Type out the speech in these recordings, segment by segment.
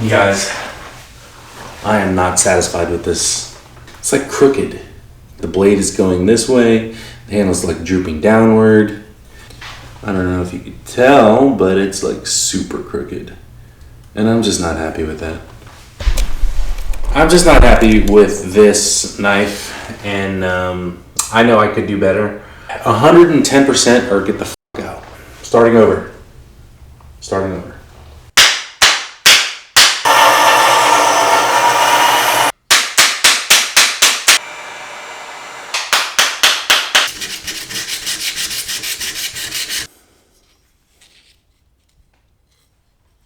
You guys, I am not satisfied with this. It's like crooked. The blade is going this way, the handle's like drooping downward. I don't know if you could tell, but it's like super crooked. And I'm just not happy with that. I'm just not happy with this knife, and I know I could do better. 110% or get the fuck out. Starting over. Starting over.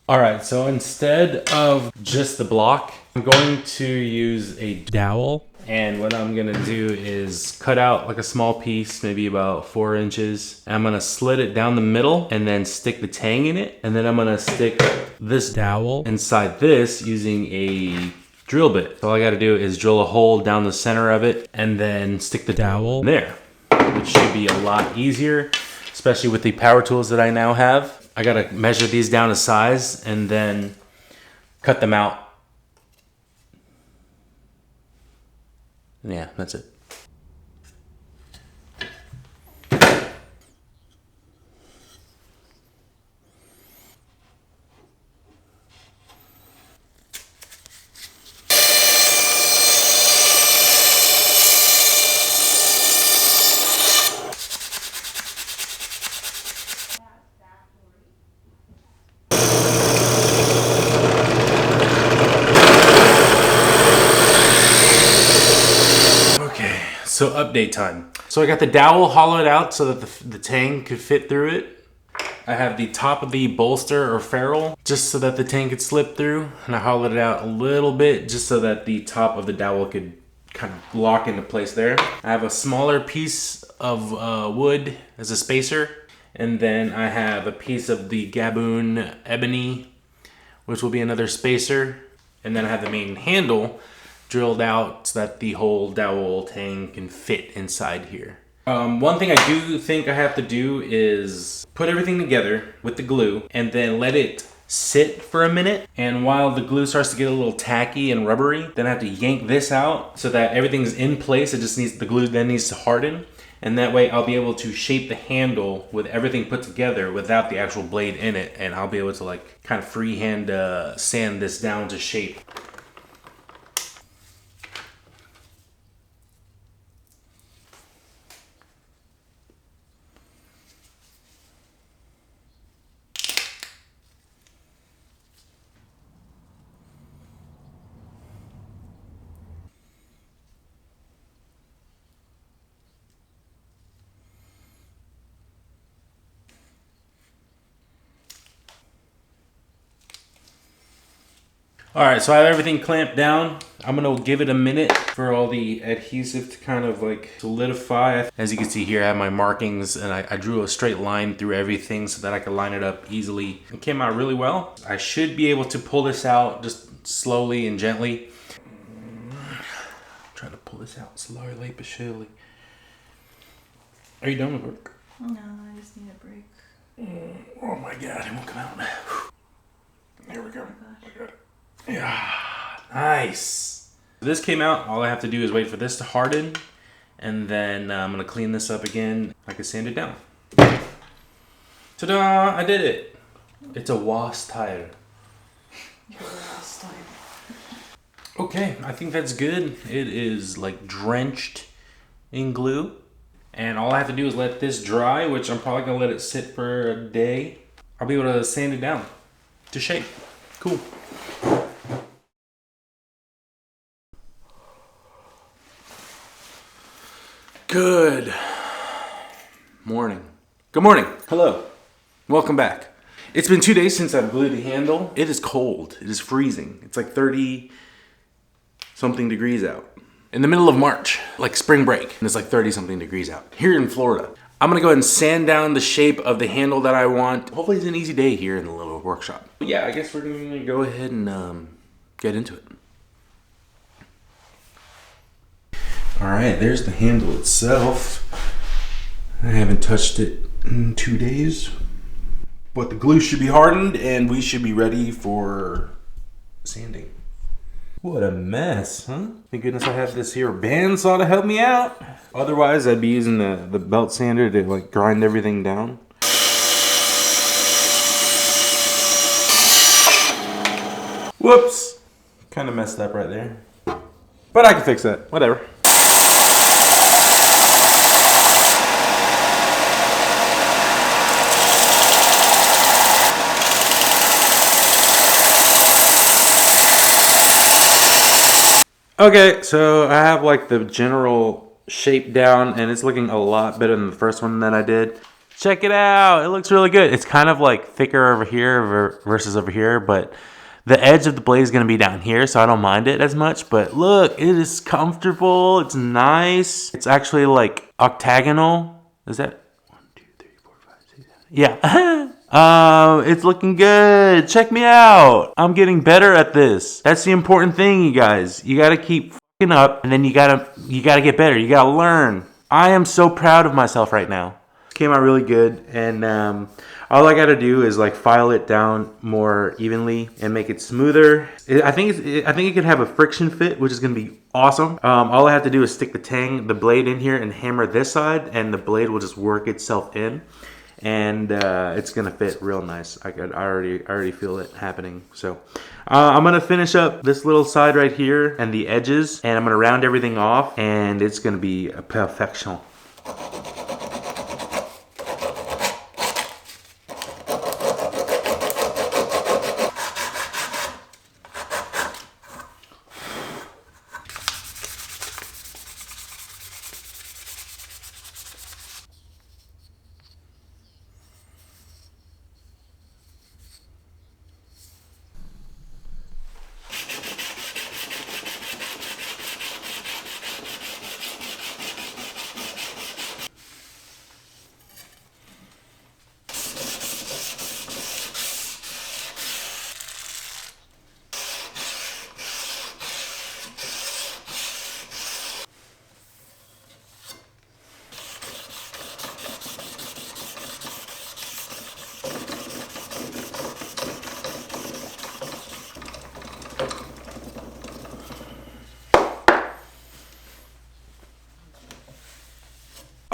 Alright, so instead of just the block, I'm going to use a dowel. And what I'm gonna do is cut out like a small piece, maybe about 4 inches. I'm gonna slit it down the middle and then stick the tang in it. And then I'm gonna stick this dowel inside this using a drill bit. So all I gotta do is drill a hole down the center of it and then stick the dowel there, which should be a lot easier, especially with the power tools that I now have. I gotta measure these down to size and then cut them out. Yeah, that's it. So update time. So I got the dowel hollowed out so that the tang could fit through it. I have the top of the bolster or ferrule just so that the tang could slip through, and I hollowed it out a little bit just so that the top of the dowel could kind of lock into place there. I have a smaller piece of wood as a spacer, and then I have a piece of the Gaboon ebony, which will be another spacer, and then I have the main handle drilled out so that the whole dowel tang can fit inside here. One thing I do think I have to do is put everything together with the glue and then let it sit for a minute. And while the glue starts to get a little tacky and rubbery, then I have to yank this out so that everything's in place. It just needs, the glue then needs to harden. And that way I'll be able to shape the handle with everything put together without the actual blade in it. And I'll be able to like kind of freehand sand this down to shape. All right, so I have everything clamped down. I'm gonna give it a minute for all the adhesive to kind of like solidify. As you can see here, I have my markings and I drew a straight line through everything so that I could line it up easily. It came out really well. I should be able to pull this out just slowly and gently. I'm trying to pull this out slowly but surely. Are you done with work? No, I just need a break. Oh my God, it won't come out. There we go. Oh I got it. Yeah, nice. This came out. All I have to do is wait for this to harden, and then I'm gonna clean this up again. I can sand it down. Ta-da! I did it. It's a wasp tire. Okay, I think that's good. It is like drenched in glue, and all I have to do is let this dry, which I'm probably gonna let it sit for a day. I'll be able to sand it down to shape. Cool. Good morning. Good morning. Hello. Welcome back. It's been 2 days since I've glued the handle. It is cold. It is freezing. It's like 30 something degrees out. In the middle of March, like spring break, and it's like 30 something degrees out. Here in Florida. I'm gonna go ahead and sand down the shape of the handle that I want. Hopefully it's an easy day here in the little workshop. But yeah, I guess we're gonna go ahead and get into it. All right, there's the handle itself. I haven't touched it in 2 days, but the glue should be hardened and we should be ready for sanding. What a mess, huh? Thank goodness I have this here bandsaw to help me out. Otherwise, I'd be using the belt sander to like grind everything down. Whoops. Kind of messed up right there. But I can fix that, whatever. Okay, so I have like the general shape down and it's looking a lot better than the first one that I did. Check it out, it looks really good. It's kind of like thicker over here versus over here, but the edge of the blade is gonna be down here, so I don't mind it as much. But look, it is comfortable, it's nice. It's actually like octagonal. Is that 1, 2, 3, 4, 5, 6, 7? Yeah. It's looking good. Check me out. I'm getting better at this. That's the important thing, you guys. You gotta keep fucking up, and then you gotta get better. You gotta learn. I am so proud of myself right now. Came out really good, and all I gotta do is like file it down more evenly and make it smoother. I think it could have a friction fit, which is gonna be awesome. All I have to do is stick the blade in here and hammer this side, and the blade will just work itself in. And it's gonna fit real nice. I already feel it happening. So I'm gonna finish up this little side right here and the edges, and I'm gonna round everything off, and it's gonna be a perfection.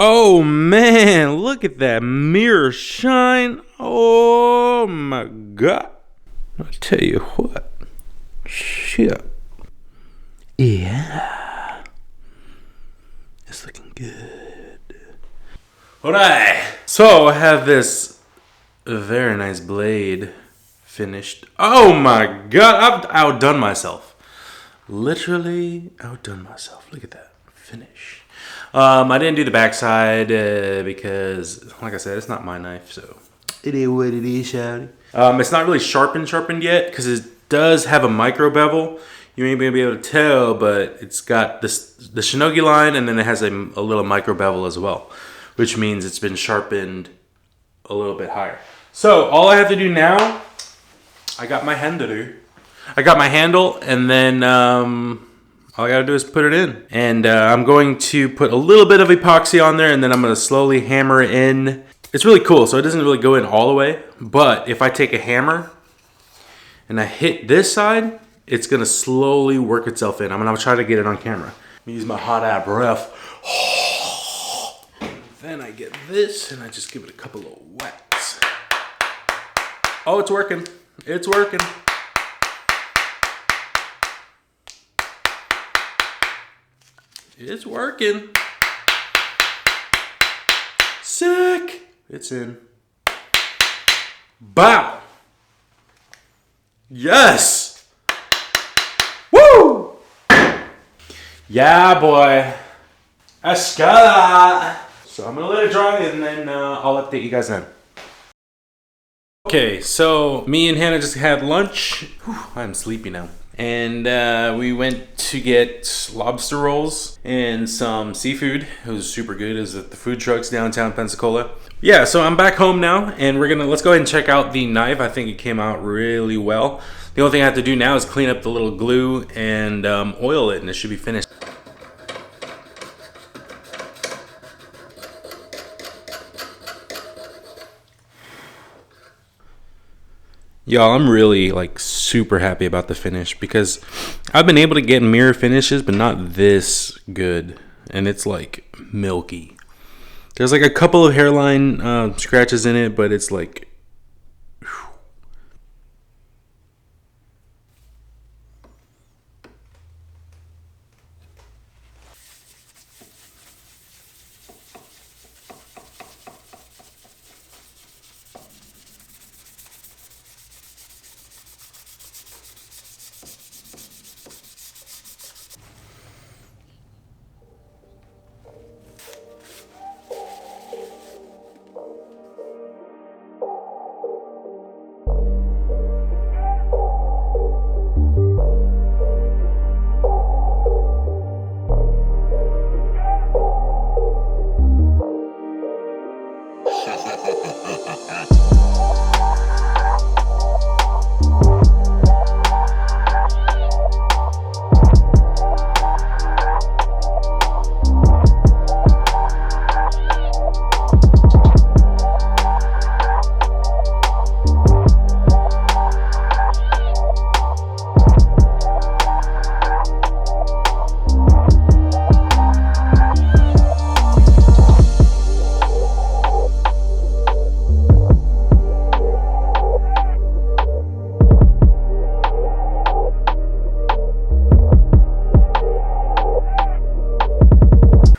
Oh man, look at that mirror shine. Oh my God. I'll tell you what. Shit. Yeah. It's looking good. Alright. So I have this very nice blade finished. Oh my God, I've outdone myself. Literally outdone myself. Look at that. Finish. I didn't do the backside because, like I said, it's not my knife, so it is what it is, shawty. It's not really sharpened yet because it does have a micro bevel. You may be able to tell, but it's got the shinogi line, and then it has a little micro bevel as well, which means it's been sharpened a little bit higher. So all I have to do now, I got my handle, and then all I gotta do is put it in. And I'm going to put a little bit of epoxy on there, and then I'm gonna slowly hammer it in. It's really cool, so it doesn't really go in all the way, but if I take a hammer and I hit this side, it's gonna slowly work itself in. I'm gonna try to get it on camera. Let me use my hot air breath. Then I get this, and I just give it a couple of whacks. Oh, it's working. It's working. It's working. Sick. It's in. Bow. Yes. Woo. Yeah, boy. Escala. So I'm gonna let it dry, and then I'll update you guys then. Okay, so me and Hannah just had lunch. Whew, I'm sleepy now. And we went to get lobster rolls and some seafood. It was super good. It was at the food trucks downtown Pensacola. Yeah, so I'm back home now, and let's go ahead and check out the knife. I think it came out really well. The only thing I have to do now is clean up the little glue and oil it, and it should be finished. Y'all, I'm really like super happy about the finish because I've been able to get mirror finishes, but not this good. And it's like milky. There's like a couple of hairline scratches in it, but it's like,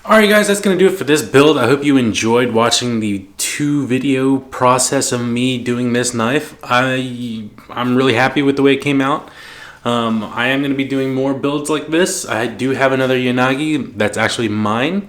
alright guys, that's going to do it for this build. I hope you enjoyed watching the 2-video process of me doing this knife. I'm really happy with the way it came out. I am going to be doing more builds like this. I do have another Yanagi that's actually mine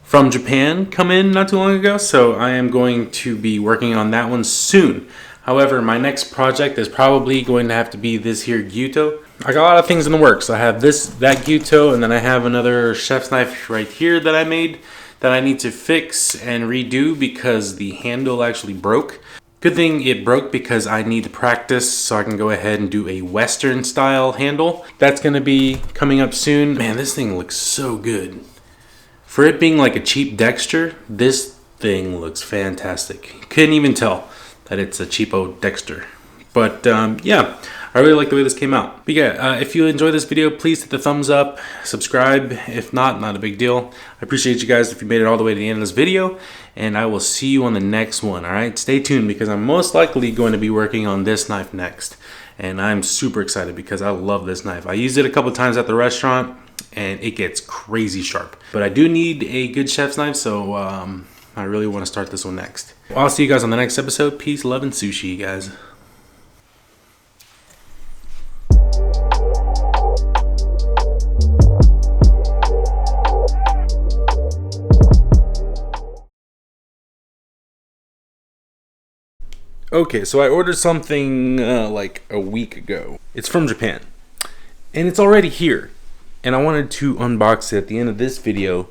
from Japan come in not too long ago, so I am going to be working on that one soon. However, my next project is probably going to have to be this here Gyuto. I got a lot of things in the works. I have that Gyuto, and then I have another chef's knife right here that I made that I need to fix and redo because the handle actually broke. Good thing it broke because I need to practice so I can go ahead and do a Western style handle. That's going to be coming up soon. Man, this thing looks so good. For it being like a cheap Dexter, this thing looks fantastic. Couldn't even tell that it's a cheapo Dexter. But yeah, I really like the way this came out. But yeah, if you enjoyed this video, please hit the thumbs up, subscribe. If not a big deal. I appreciate you guys if you made it all the way to the end of this video. And I will see you on the next one, alright? Stay tuned because I'm most likely going to be working on this knife next. And I'm super excited because I love this knife. I used it a couple times at the restaurant and it gets crazy sharp. But I do need a good chef's knife, so I really want to start this one next. I'll see you guys on the next episode. Peace, love, and sushi, guys. Okay, so I ordered something like a week ago. It's from Japan. And it's already here. And I wanted to unbox it at the end of this video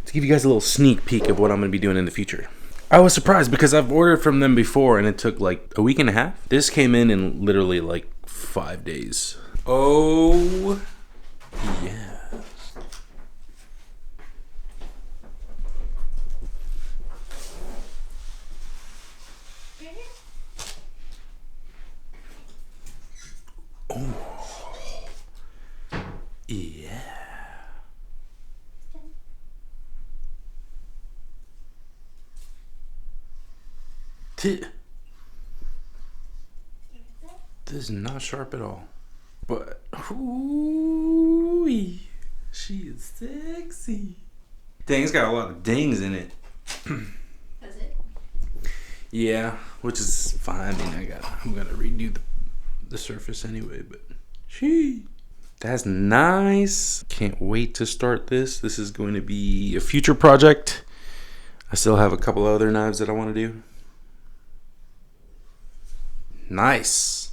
to give you guys a little sneak peek of what I'm going to be doing in the future. I was surprised because I've ordered from them before and it took like a week and a half. This came in literally like 5 days. Oh, yeah. Oh. Yeah. This is not sharp at all. But ooh, she is sexy. Dang, it's got a lot of dings in it. Does it? Yeah, which is fine. I mean, I'm gonna redo the surface anyway, but that's nice. Can't wait to start this. This is going to be a future project. I still have a couple other knives that I want to do. Nice.